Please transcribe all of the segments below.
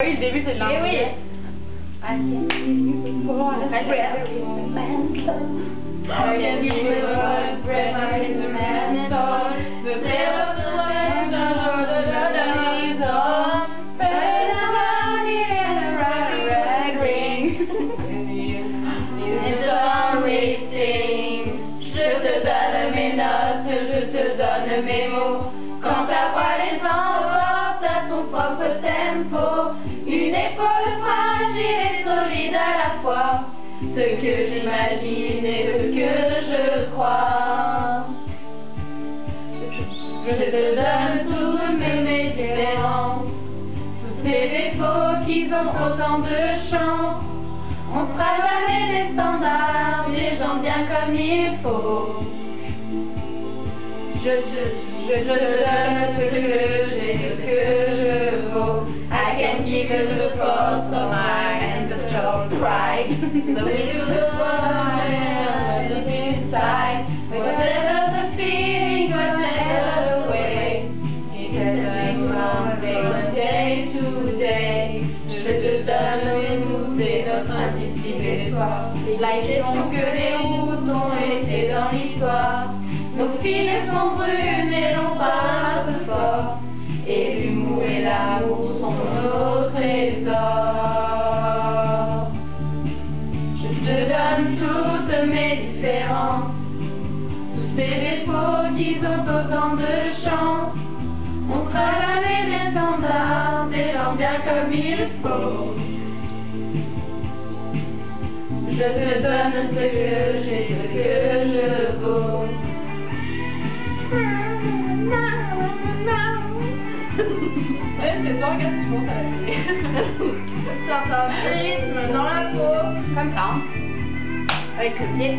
Oui, le début c'est de l'anglais. Oui. I can give you more than mental. I can give you more than mental. The tale of the land of the horizon. Better than money and a red ring. It's always thing. Je te donne mes notes, je te donne mes mots. Quand ta voix les emporte à ton propre tempo. Une épaule fragile et solide à la fois. Ce que j'imagine et ce que je crois. Je te donne tous mes médicaments, tous ces défauts qui ont autant de chance. On sera jamais des standards, des gens bien comme il faut. Je te donne ce que j'ai, ce que je vaux. I can give you the force of my and the strong pride. The way to the world and the inside. Whatever the feeling, whatever the way. It's getting from day to day. Je te donne mes mots, c'est notre indicible espoir. La question que les routes ont été dans l'histoire. Nos filets sont brunes et l'on parle un peu fort. Et l'humour et l'amour sont nos trésors. Je te donne toutes mes différences, tous ces défauts qui ont autant de chance. On sera jamais des standards, des gens bien comme il faut. Je te donne ce que j'ai, ce que je vaux. C'est toi, regarde, tu montes à la télé. Ça sort un rythme dans la peau, comme ça, hein. Avec le pied.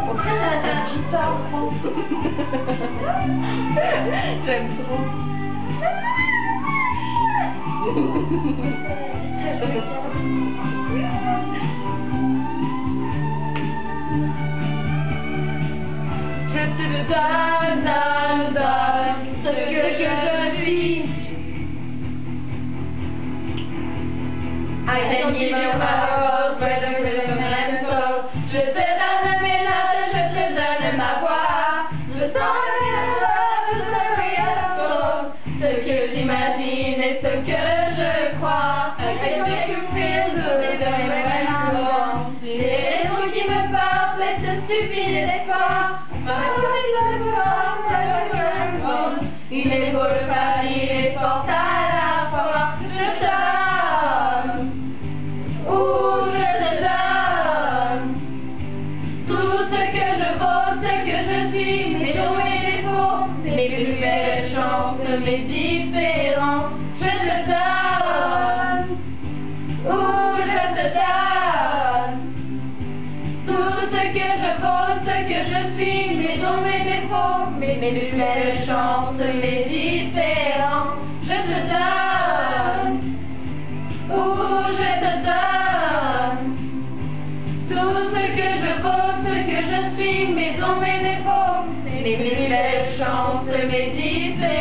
Au fait, c'est un guitare, j'aime trop. Je te donne ce que je suis. I can give you my rose, better than mental. Je te donne mes notes, je te donne ma voix. Je sens ce que j'imagine et ce que je crois. I make you feel good, les mots qui me portent, et ce stupide effort. Il est beau le pari et forte à la fois. Je donne, je te donne tout ce que je vaux, ce que je suis, mes dons et défauts, mes plus belles chances, mes différences. Je te donne, je te donne tout ce que je vaux, ce que je suis, mes dons, mes défauts, mes plus belles chances, mes différences. Je te donne, je te donne tout ce que je vaux, ce que je suis, mes dons, mes défauts, mes plus belles chances, mes différences.